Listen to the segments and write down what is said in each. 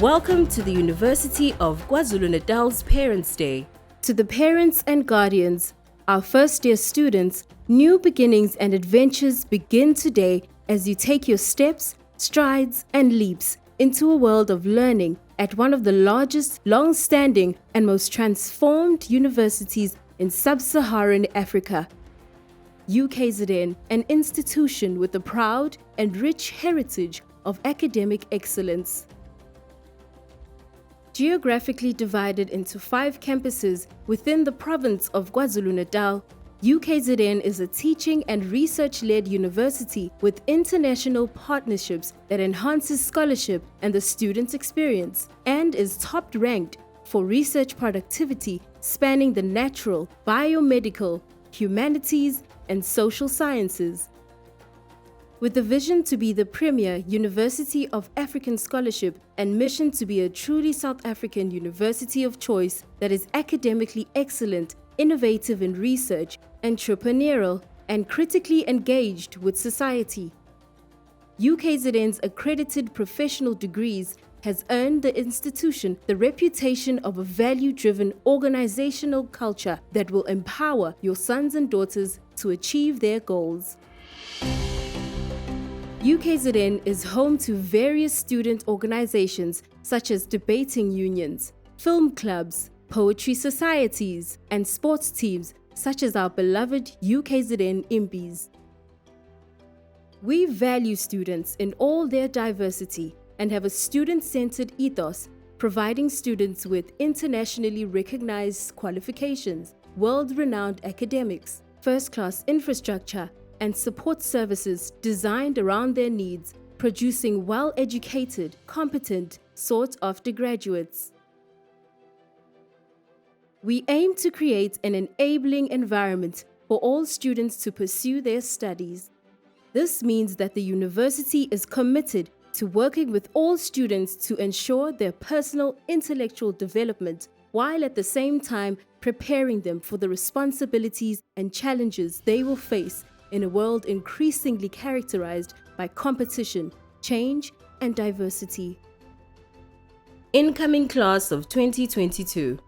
Welcome to the University of KwaZulu-Natal's Parents' Day. To the parents and guardians, our first-year students, new beginnings and adventures begin today as you take your steps, strides, and leaps into a world of learning at one of the largest, long-standing, and most transformed universities in sub-Saharan Africa. UKZN, an institution with a proud and rich heritage of academic excellence. Geographically divided into 5 campuses within the province of KwaZulu-Natal, UKZN is a teaching and research-led university with international partnerships that enhances scholarship and the student experience, and is top-ranked for research productivity spanning the natural, biomedical, humanities, and social sciences. With a vision to be the premier University of African Scholarship and mission to be a truly South African university of choice that is academically excellent, innovative in research, entrepreneurial, and critically engaged with society. UKZN's accredited professional degrees has earned the institution the reputation of a value-driven organizational culture that will empower your sons and daughters to achieve their goals. UKZN is home to various student organizations such as debating unions, film clubs, poetry societies, and sports teams such as our beloved UKZN Impies. We value students in all their diversity and have a student-centered ethos, providing students with internationally recognized qualifications, world-renowned academics, first-class infrastructure, and support services designed around their needs, producing well-educated, competent, sought-after graduates. We aim to create an enabling environment for all students to pursue their studies. This means that the university is committed to working with all students to ensure their personal intellectual development, while at the same time preparing them for the responsibilities and challenges they will face in a world increasingly characterized by competition, change, and diversity. Incoming class of 2022.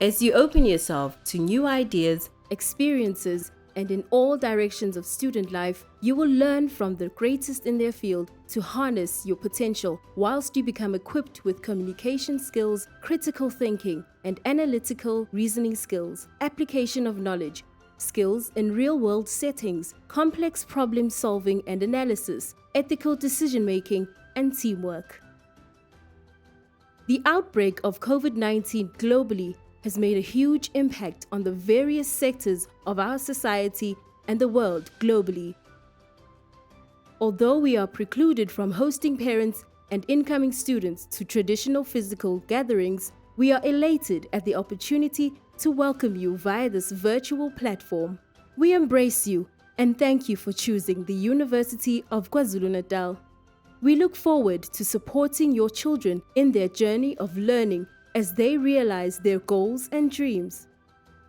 As you open yourself to new ideas, experiences, and in all directions of student life, you will learn from the greatest in their field to harness your potential whilst you become equipped with communication skills, critical thinking, and analytical reasoning skills, application of knowledge, skills in real-world settings, complex problem-solving and analysis, ethical decision-making, and teamwork. The outbreak of COVID-19 globally has made a huge impact on the various sectors of our society and the world globally. Although we are precluded from hosting parents and incoming students to traditional physical gatherings, we are elated at the opportunity to welcome you via this virtual platform. We embrace you and thank you for choosing the University of KwaZulu-Natal. We look forward to supporting your children in their journey of learning as they realize their goals and dreams.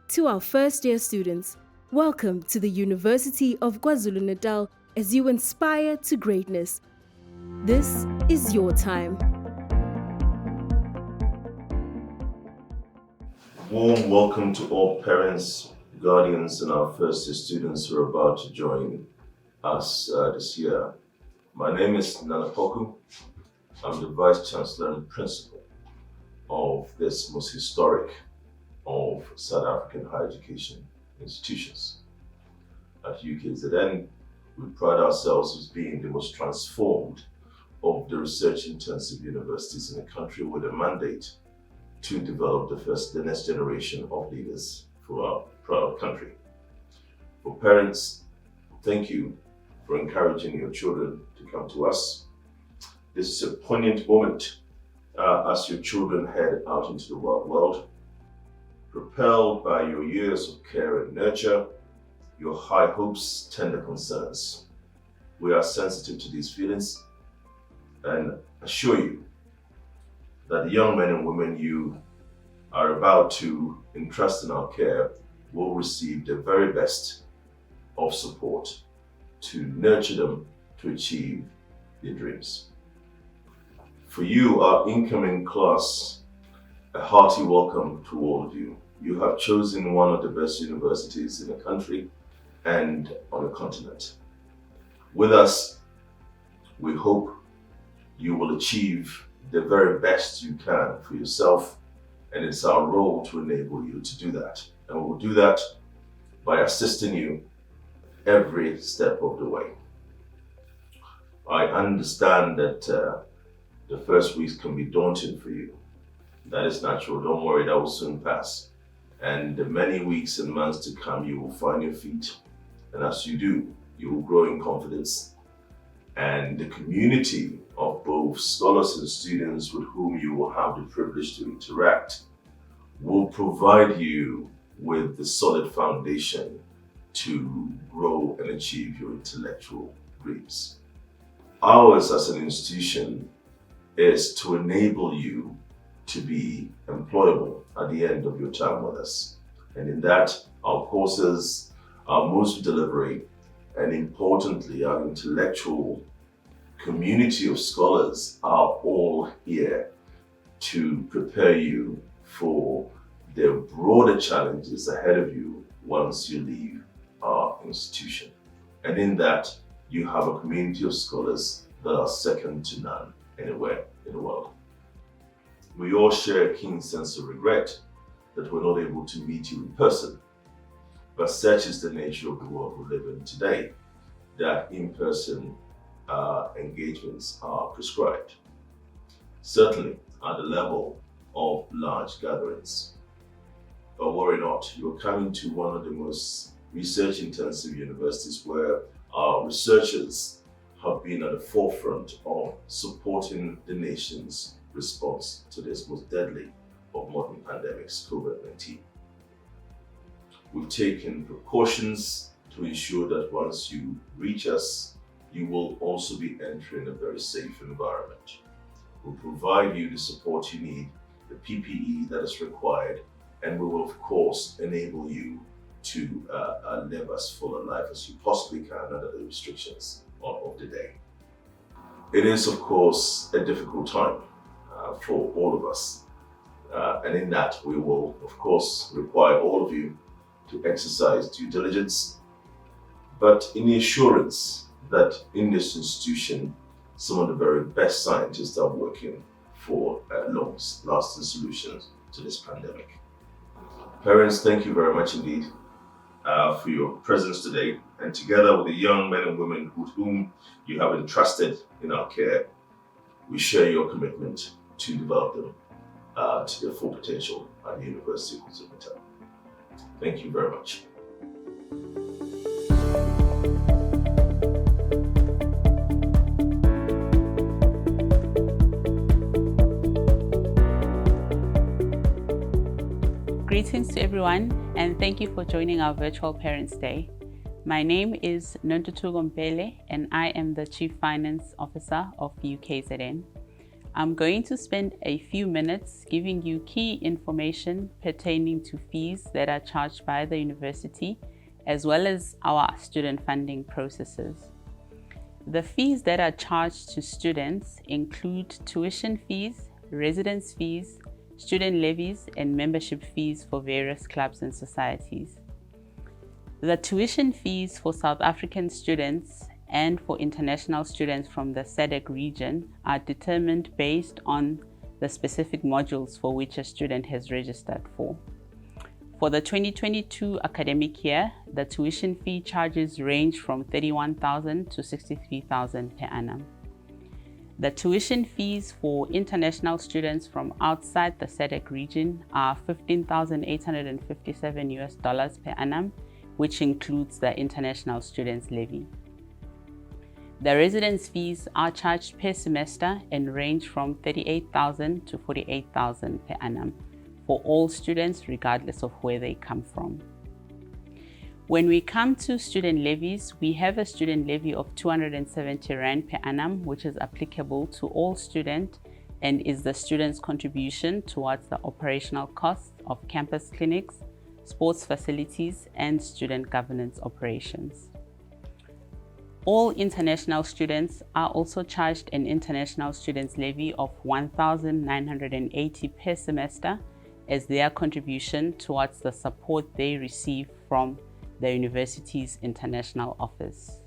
To our first-year students, welcome to the University of KwaZulu-Natal as you inspire to greatness. This is your time. Warm welcome to all parents, guardians, and our first-year students who are about to join us this year. My name is Nana Poku. I'm the Vice-chancellor and principal of this most historic of South African higher education institutions. At UKZN, we pride ourselves as being the most transformed of the research-intensive universities in the country with a mandate to develop the next generation of leaders for our proud country. For parents, thank you for encouraging your children to come to us. This is a poignant moment as your children head out into the world, propelled by your years of care and nurture, your high hopes, tender concerns. We are sensitive to these feelings and assure you that the young men and women you are about to entrust in our care will receive the very best of support to nurture them to achieve their dreams. For you, our incoming class, a hearty welcome to all of you. You have chosen one of the best universities in the country and on the continent. With us, we hope you will achieve the very best you can for yourself, and it's our role to enable you to do that. And we will do that by assisting you every step of the way. I understand that the first weeks can be daunting for you. That is natural. Don't worry, that will soon pass. And the many weeks and months to come, you will find your feet. And as you do, you will grow in confidence. And the community of both scholars and students with whom you will have the privilege to interact will provide you with the solid foundation to grow and achieve your intellectual dreams. Ours as an institution is to enable you to be employable at the end of your time with us. And in that, our courses, our modes of delivery, and importantly, our intellectual community of scholars are all here to prepare you for the broader challenges ahead of you once you leave our institution. And in that, you have a community of scholars that are second to none anywhere in the world. We all share a keen sense of regret that we're not able to meet you in person, but such is the nature of the world we live in today, that in-person engagements are prescribed. Certainly at the level of large gatherings. But worry not, you're coming to one of the most research-intensive universities where our researchers have been at the forefront of supporting the nation's response to this most deadly of modern pandemics, COVID-19. We've taken precautions to ensure that once you reach us, you will also be entering a very safe environment. We'll provide you the support you need, the PPE that is required, and we will of course enable you to live as full a life as you possibly can under the restrictions of the day. It is of course a difficult time for all of us, and in that we will of course require all of you to exercise due diligence, but in the assurance that in this institution, some of the very best scientists are working for long-lasting solutions to this pandemic. Parents, thank you very much indeed for your presence today, and together with the young men and women with whom you have entrusted in our care, we share your commitment to develop them to their full potential at the University of KwaZulu-Natal. Thank you very much. Greetings to everyone, and thank you for joining our virtual Parents' Day. My name is Nontutugo Mpele, and I am the Chief Finance Officer of UKZN. I'm going to spend a few minutes giving you key information pertaining to fees that are charged by the university, as well as our student funding processes. The fees that are charged to students include tuition fees, residence fees, student levies, and membership fees for various clubs and societies. The tuition fees for South African students and for international students from the SADC region are determined based on the specific modules for which a student has registered for. For the 2022 academic year, the tuition fee charges range from 31,000 to 63,000 per annum. The tuition fees for international students from outside the SADC region are $15,857 per annum, which includes the international students levy. The residence fees are charged per semester and range from 38,000 to 48,000 per annum for all students, regardless of where they come from. When we come to student levies, we have a student levy of 270 Rand per annum, which is applicable to all students and is the student's contribution towards the operational costs of campus clinics, sports facilities, and student governance operations. All international students are also charged an international students levy of 1,980 per semester as their contribution towards the support they receive from the university's international office.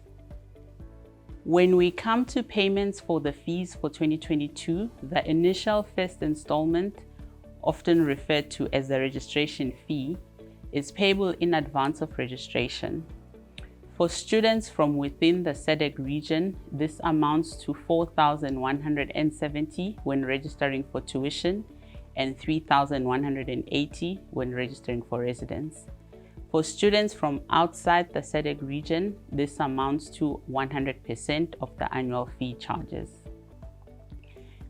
When we come to payments for the fees for 2022, the initial first installment, often referred to as the registration fee, is payable in advance of registration. For students from within the SADC region, this amounts to 4,170 when registering for tuition and 3,180 when registering for residence. For students from outside the SADC region, this amounts to 100% of the annual fee charges.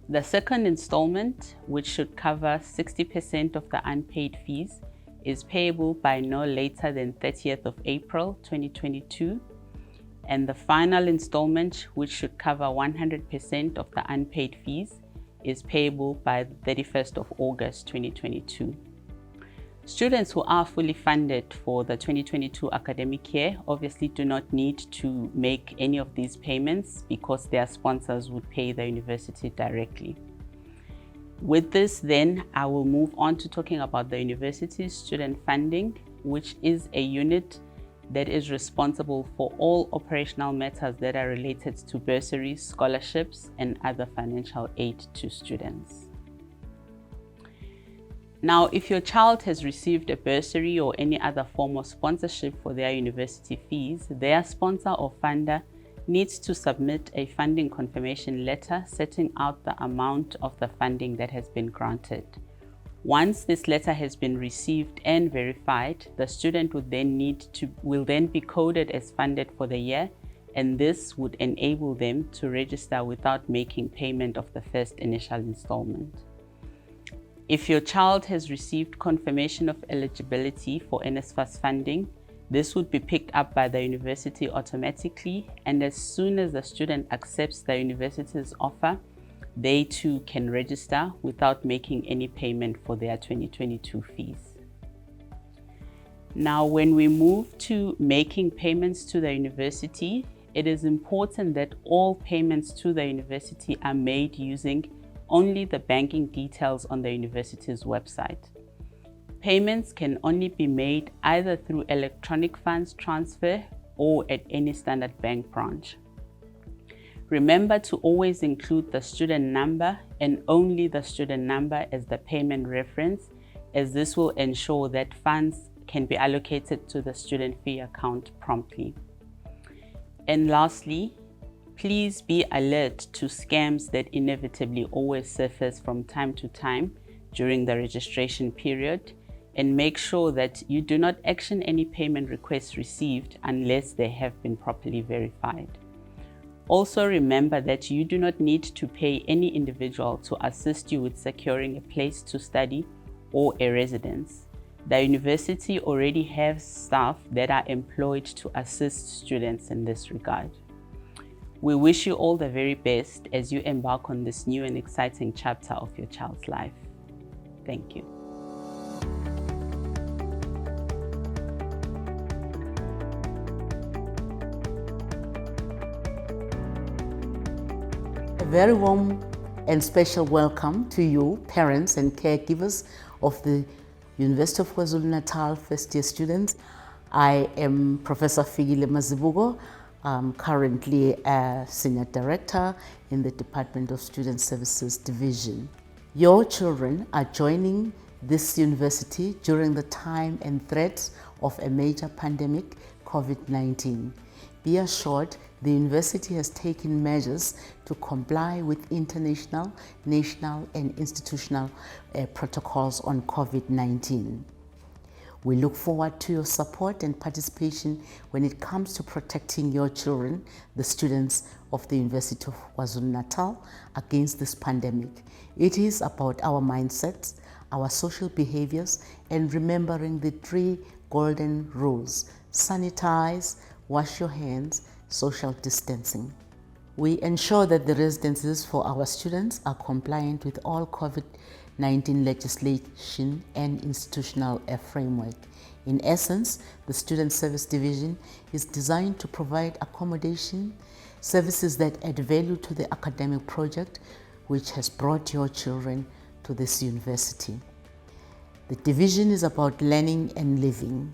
The second installment, which should cover 60% of the unpaid fees, is payable by no later than 30th of April 2022, and the final installment, which should cover 100% of the unpaid fees, is payable by the 31st of August 2022. Students who are fully funded for the 2022 academic year obviously do not need to make any of these payments because their sponsors would pay the university directly. With this, then, I will move on to talking about the university's student funding, which is a unit that is responsible for all operational matters that are related to bursaries, scholarships, and other financial aid to students. Now, if your child has received a bursary or any other form of sponsorship for their university fees, their sponsor or funder needs to submit a funding confirmation letter setting out the amount of the funding that has been granted. Once this letter has been received and verified, the student will then be coded as funded for the year, and this would enable them to register without making payment of the first initial installment. If your child has received confirmation of eligibility for NSFAS funding, this would be picked up by the university automatically, and as soon as the student accepts the university's offer, they too can register without making any payment for their 2022 fees. Now, when we move to making payments to the university, it is important that all payments to the university are made using only the banking details on the university's website. Payments can only be made either through electronic funds transfer or at any standard bank branch. Remember to always include the student number and only the student number as the payment reference, as this will ensure that funds can be allocated to the student fee account promptly. And lastly, please be alert to scams that inevitably always surface from time to time during the registration period, and make sure that you do not action any payment requests received unless they have been properly verified. Also remember that you do not need to pay any individual to assist you with securing a place to study or a residence. The university already has staff that are employed to assist students in this regard. We wish you all the very best as you embark on this new and exciting chapter of your child's life. Thank you. A very warm and special welcome to you, parents and caregivers of the University of KwaZulu-Natal first-year students. I am Professor Fikile Mazibuko. I'm currently a Senior Director in the Department of Student Services Division. Your children are joining this university during the time and threat of a major pandemic, COVID-19. Be assured the university has taken measures to comply with international, national, and institutional protocols on COVID-19. We look forward to your support and participation when it comes to protecting your children, the students of the University of KwaZulu-Natal, against this pandemic. It is about our mindsets, our social behaviors, and remembering the 3 golden rules: sanitize, wash your hands, social distancing. We ensure that the residences for our students are compliant with all COVID-19 legislation and institutional framework. In essence, the Student Service Division is designed to provide accommodation, services that add value to the academic project which has brought your children to this university. The division is about learning and living.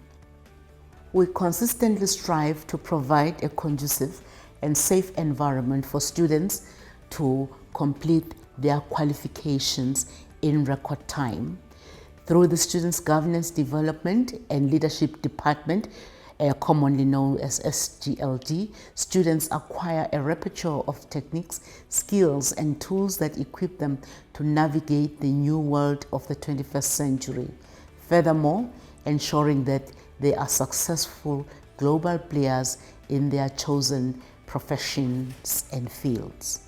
We consistently strive to provide a conducive and safe environment for students to complete their qualifications in record time. Through the Students' Governance Development and Leadership Department, commonly known as SGLD, students acquire a repertoire of techniques, skills, and tools that equip them to navigate the new world of the 21st century. Furthermore, ensuring that they are successful global players in their chosen professions and fields.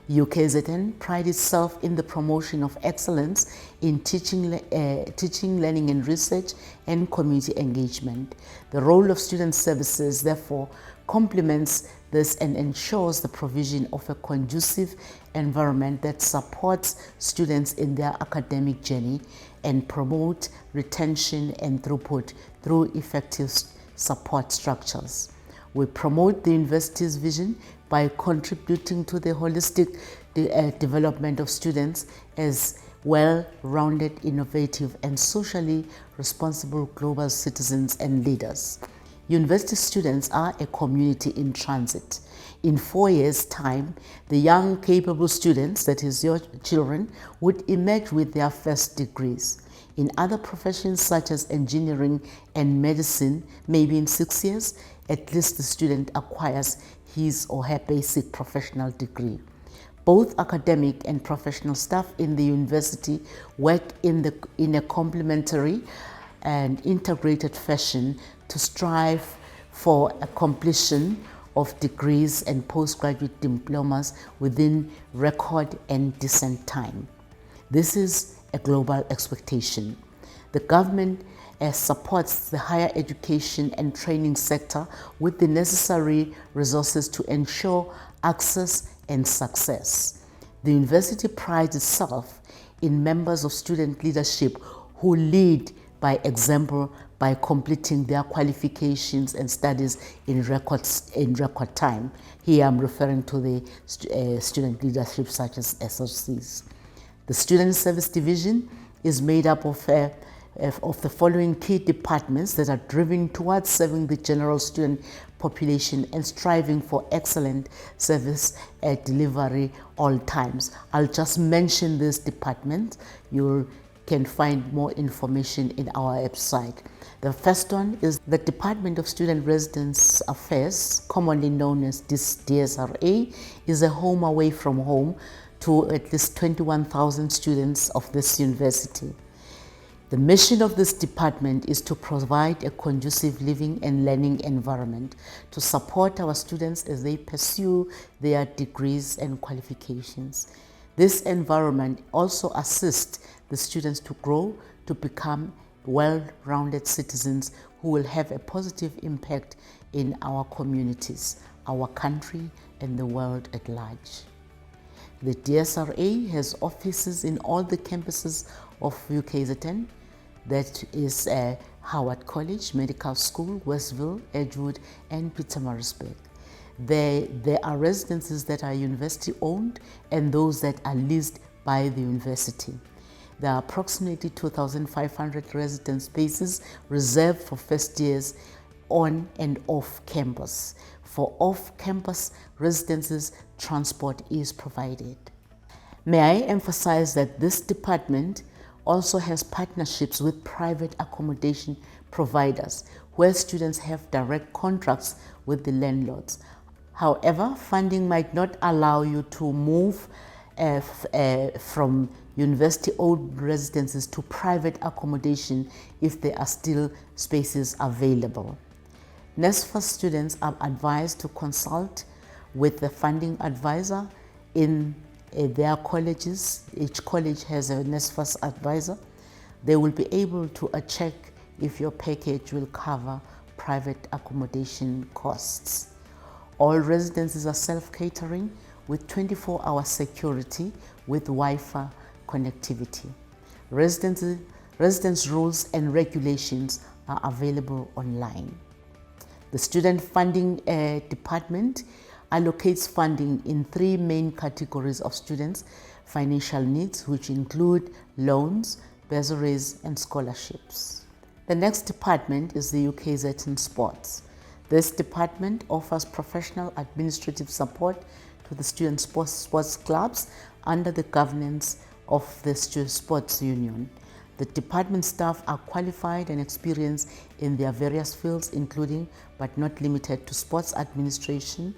UKZN prides itself in the promotion of excellence in teaching, learning and research and community engagement. The role of student services, therefore, complements this and ensures the provision of a conducive environment that supports students in their academic journey and promote retention and throughput through effective support structures. We promote the university's vision by contributing to the holistic development of students as well-rounded, innovative, and socially responsible global citizens and leaders. University students are a community in transit. In 4 years' time, the young, capable students, that is your children, would emerge with their first degrees. In other professions such as engineering and medicine, maybe in 6 years, at least the student acquires his or her basic professional degree. Both academic and professional staff in the university work in a complementary and integrated fashion to strive for a completion of degrees and postgraduate diplomas within record and decent time. This is a global expectation. The government supports the higher education and training sector with the necessary resources to ensure access and success. The university prides itself in members of student leadership who lead by example by completing their qualifications and studies in record time. Here I'm referring to the student leadership such as SOCs. The Student Service Division is made up of the following key departments that are driven towards serving the general student population and striving for excellent service delivery all times. I'll just mention this department. You can find more information in our website. The first one is the Department of Student Residence Affairs, commonly known as DSRA, is a home away from home to at least 21,000 students of this university. The mission of this department is to provide a conducive living and learning environment to support our students as they pursue their degrees and qualifications. This environment also assists the students to grow to become well-rounded citizens who will have a positive impact in our communities, our country, and the world at large. The DSRA has offices in all the campuses of UKZN, that is Howard College, Medical School, Westville, Edgewood, and Pietermaritzburg. There are residences that are university owned and those that are leased by the university. There are approximately 2,500 residence spaces reserved for first years on and off campus. For off-campus residences, transport is provided. May I emphasize that this department also has partnerships with private accommodation providers where students have direct contracts with the landlords. However, funding might not allow you to move from university-owned residences to private accommodation if there are still spaces available. NSFAS students are advised to consult with the funding advisor in their colleges. Each college has a NSFAS advisor. They will be able to check if your package will cover private accommodation costs. All residences are self-catering with 24-hour security with Wi-Fi connectivity. Residence rules and regulations are available online. The Student Funding Department allocates funding in 3 main categories of students' financial needs, which include loans, bursaries, and scholarships. The next department is the UKZN Sports. This department offers professional administrative support to the student sports clubs under the governance of the Student Sports Union. The department staff are qualified and experienced in their various fields, including but not limited to sports administration,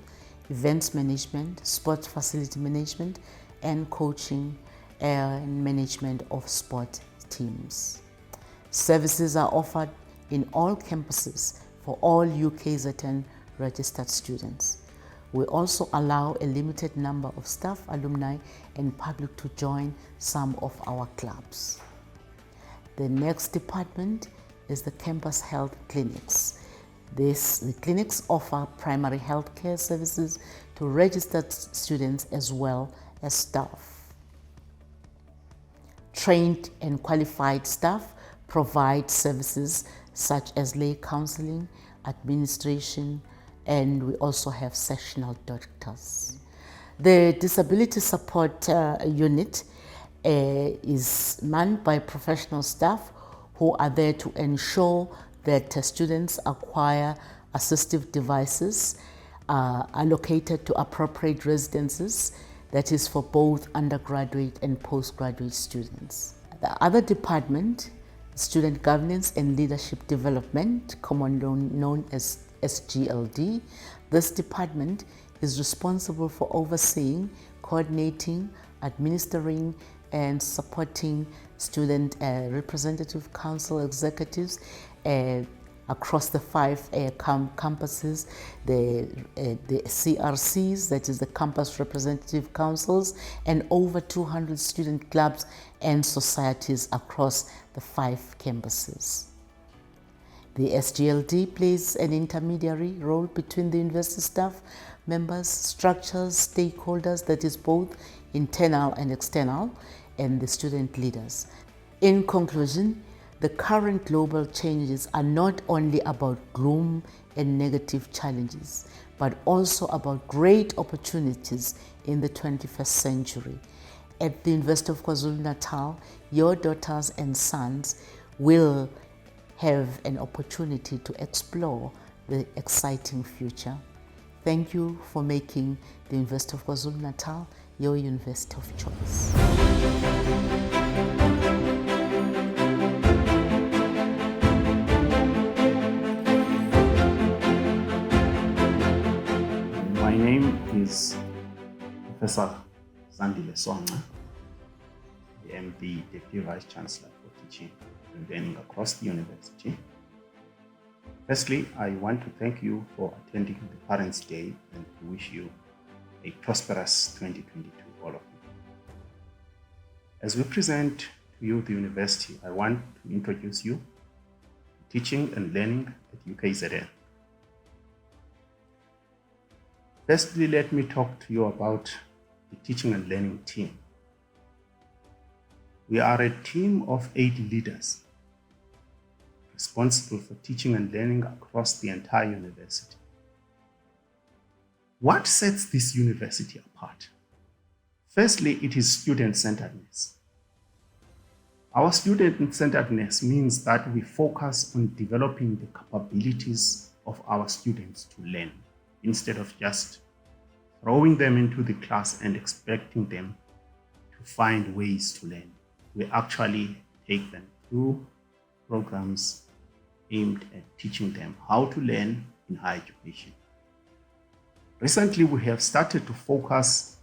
events management, sports facility management, and coaching and management of sport teams. Services are offered in all campuses for all UKZN registered students. We also allow a limited number of staff, alumni, and public to join some of our clubs. The next department is the campus health clinics. The clinics offer primary health care services to registered students as well as staff. Trained and qualified staff provide services such as lay counseling, administration, and we also have sessional doctors. The Disability Support Unit is manned by professional staff who are there to ensure that students acquire assistive devices allocated to appropriate residences, that is for both undergraduate and postgraduate students. The other department, Student Governance and Leadership Development, commonly known as SGLD. This department is responsible for overseeing, coordinating, administering, and supporting student representative council executives across the 5 campuses, the CRCs, that is the campus representative councils, and over 200 student clubs and societies across the 5 campuses. The SGLD plays an intermediary role between the university staff, members, structures, stakeholders, that is both internal and external, and the student leaders. In conclusion, the current global changes are not only about gloom and negative challenges, but also about great opportunities in the 21st century. At the University of KwaZulu-Natal, your daughters and sons will have an opportunity to explore the exciting future. Thank you for making the University of KwaZulu-Natal your university of choice. My name is Professor Zandile Songa. I am the Deputy Vice-chancellor for Teaching and Learning across the university. Firstly, I want to thank you for attending the Parents' Day and to wish you a prosperous 2022, all of you. As we present to you the university, I want to introduce you to Teaching and Learning at UKZN. Firstly, let me talk to you about the Teaching and Learning team. We are a team of 8 leaders responsible for teaching and learning across the entire university. What sets this university apart? Firstly, it is student-centeredness. Our student-centeredness means that we focus on developing the capabilities of our students to learn, instead of just throwing them into the class and expecting them to find ways to learn. We actually take them through programs aimed at teaching them how to learn in higher education. Recently, we have started to focus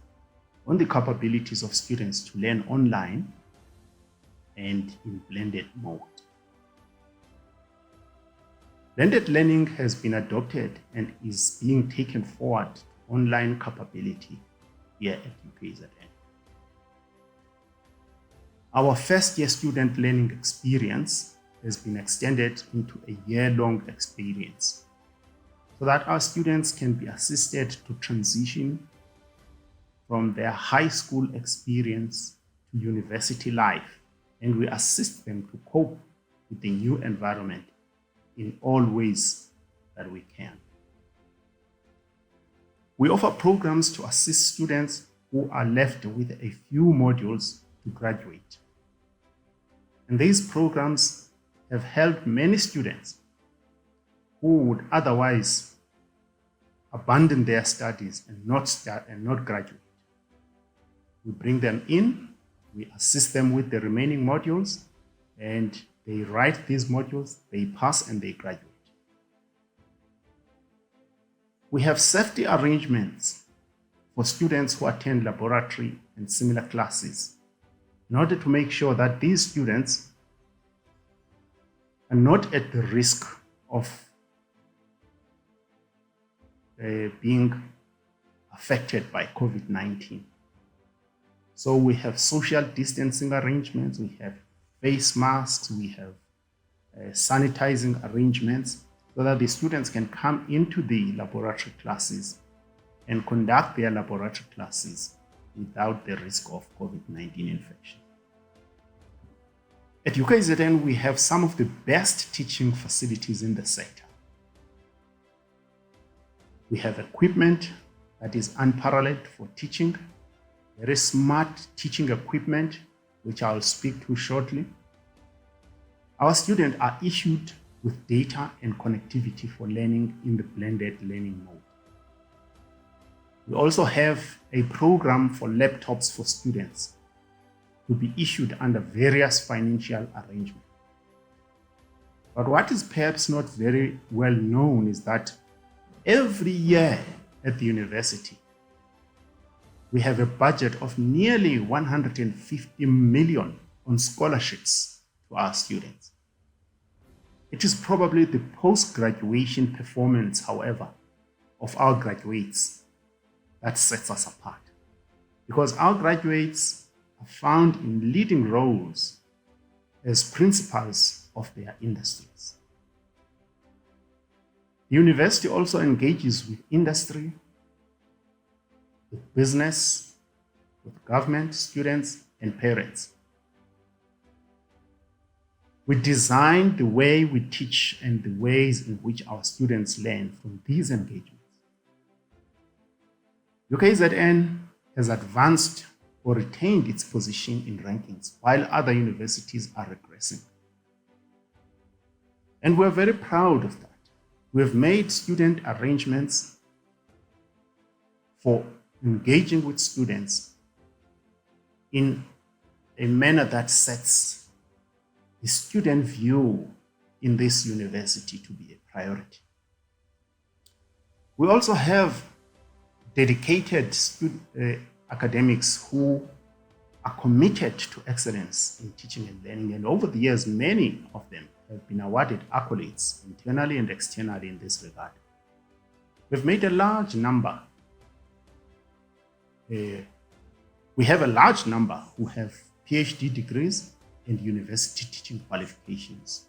on the capabilities of students to learn online and in blended mode. Blended learning has been adopted and is being taken forward to online capability here at UKZN. Our first-year student learning experience has been extended into a year-long experience so that our students can be assisted to transition from their high school experience to university life, and we assist them to cope with the new environment in all ways that we can. We offer programs to assist students who are left with a few modules to graduate. And these programs have helped many students who would otherwise abandon their studies and not graduate. We bring them in, we assist them with the remaining modules, and they write these modules, they pass, and they graduate. We have safety arrangements for students who attend laboratory and similar classes in order to make sure that these students are not at the risk of being affected by COVID-19. So we have social distancing arrangements, we have face masks, we have sanitizing arrangements so that the students can come into the laboratory classes and conduct their laboratory classes without the risk of COVID-19 infection. At UKZN, we have some of the best teaching facilities in the sector. We have equipment that is unparalleled for teaching, very smart teaching equipment, which I'll speak to shortly. Our students are issued with data and connectivity for learning in the blended learning mode. We also have a program for laptops for students to be issued under various financial arrangements. But what is perhaps not very well known is that every year at the university, we have a budget of nearly 150 million on scholarships to our students. It is probably the post-graduation performance, however, of our graduates that sets us apart. Because our graduates are found in leading roles as principals of their industries. The university also engages with industry, with business, with government, students, and parents. We design the way we teach and the ways in which our students learn from these engagements. UKZN has advanced or retained its position in rankings while other universities are regressing. And we're very proud of that. We have made student arrangements for engaging with students in a manner that sets the student view in this university to be a priority. We also have dedicated academics who are committed to excellence in teaching and learning, and over the years, many of them have been awarded accolades internally and externally in this regard. We've made a large number. We have a large number who have PhD degrees and university teaching qualifications.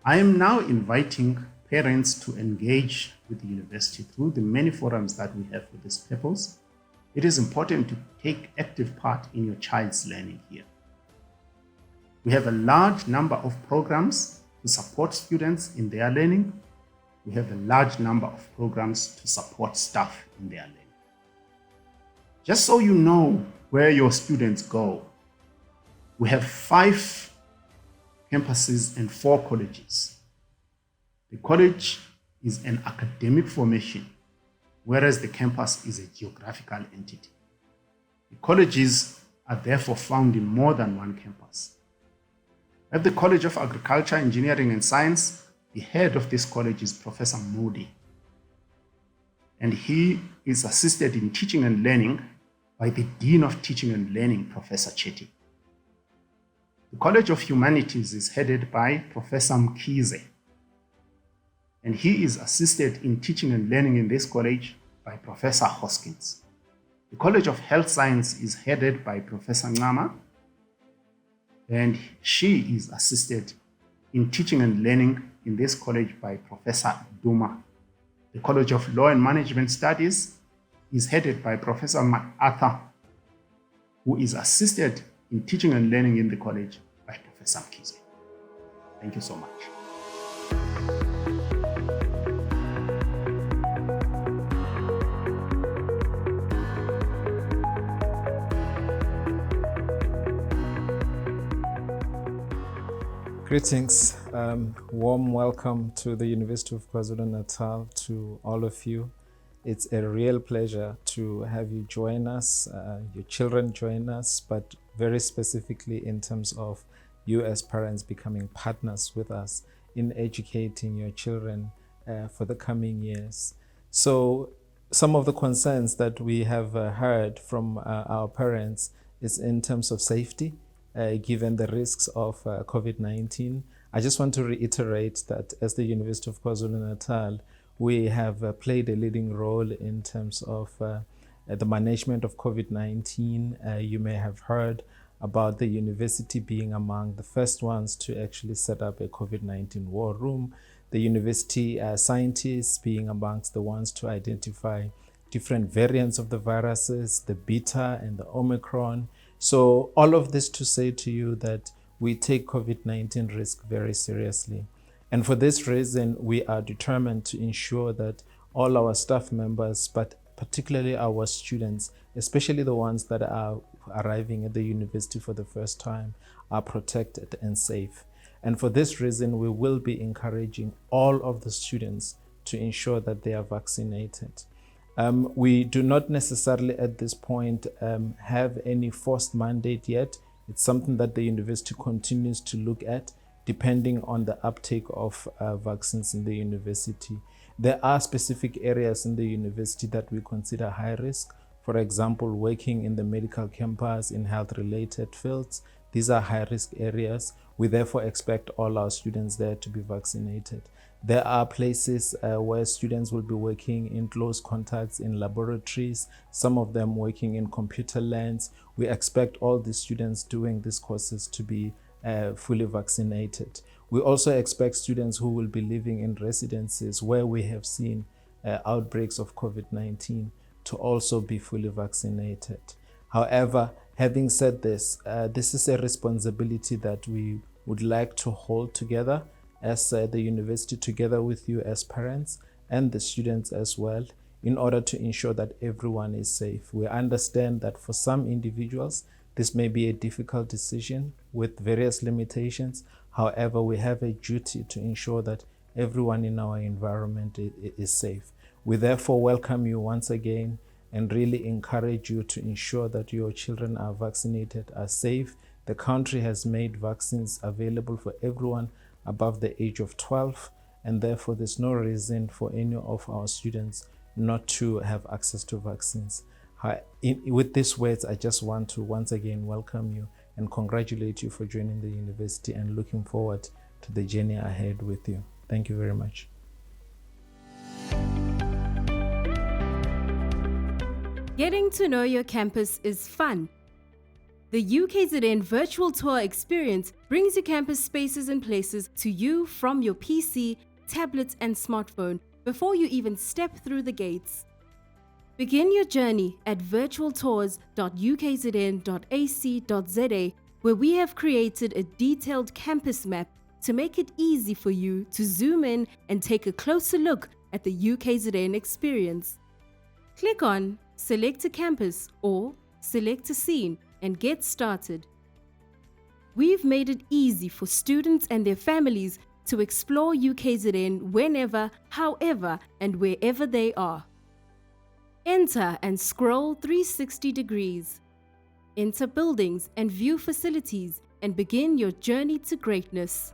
I am now inviting parents to engage with the university through the many forums that we have for this purpose. It is important to take active part in your child's learning here. We have a large number of programs to support students in their learning. We have a large number of programs to support staff in their learning. Just so you know where your students go, we have 5 campuses and 4 colleges. The college is an academic formation, whereas the campus is a geographical entity. The colleges are therefore found in more than one campus. At the College of Agriculture, Engineering and Science, the head of this college is Professor Modi, and he is assisted in teaching and learning by the Dean of Teaching and Learning, Professor Chetty. The College of Humanities is headed by Professor Mkhize, and he is assisted in teaching and learning in this college by Professor Hoskins. The College of Health Science is headed by Professor Ngama, and she is assisted in teaching and learning in this college by Professor Duma. The College of Law and Management Studies is headed by Professor MacArthur, who is assisted in teaching and learning in the college by Professor Mkhize. Thank you so much. Greetings, warm welcome to the University of KwaZulu-Natal to all of you. It's a real pleasure to have you join us, your children join us, but very specifically in terms of you as parents becoming partners with us in educating your children for the coming years. So some of the concerns that we have heard from our parents is in terms of safety, given the risks of COVID-19. I just want to reiterate that as the University of KwaZulu-Natal, we have played a leading role in terms of the management of COVID-19. You may have heard about the university being among the first ones to actually set up a COVID-19 war room, the university scientists being amongst the ones to identify different variants of the viruses, the Beta and the Omicron. So all of this to say to you that we take COVID-19 risk very seriously. And for this reason, we are determined to ensure that all our staff members, but particularly our students, especially the ones that are arriving at the university for the first time, are protected and safe. And for this reason, we will be encouraging all of the students to ensure that they are vaccinated. We do not necessarily at this point have any forced mandate yet. It's something that the university continues to look at depending on the uptake of vaccines in the university. There are specific areas in the university that we consider high risk. For example, working in the medical campus in health-related fields. These are high-risk areas. We therefore expect all our students there to be vaccinated. There are places where students will be working in close contacts in laboratories, some of them working in computer labs. We expect all the students doing these courses to be fully vaccinated. We also expect students who will be living in residences where we have seen outbreaks of COVID-19 to also be fully vaccinated. However, having said this, this is a responsibility that we would like to hold together as the university, together with you as parents and the students as well, in order to ensure that everyone is safe. We understand that for some individuals, this may be a difficult decision with various limitations. However, we have a duty to ensure that everyone in our environment is safe. We therefore welcome you once again and really encourage you to ensure that your children are vaccinated, are safe. The country has made vaccines available for everyone above the age of 12, and therefore there's no reason for any of our students not to have access to vaccines. With these words, I just want to once again welcome you and congratulate you for joining the university and looking forward to the journey ahead with you. Thank you very much. Getting to know your campus is fun. The UKZN virtual tour experience brings your campus spaces and places to you from your PC, tablet, and smartphone before you even step through the gates. Begin your journey at virtualtours.ukzn.ac.za, where we have created a detailed campus map to make it easy for you to zoom in and take a closer look at the UKZN experience. Click on Select a Campus or Select a Scene and get started. We've made it easy for students and their families to explore UKZN whenever, however, and wherever they are. Enter and scroll 360 degrees. Enter buildings and view facilities and begin your journey to greatness.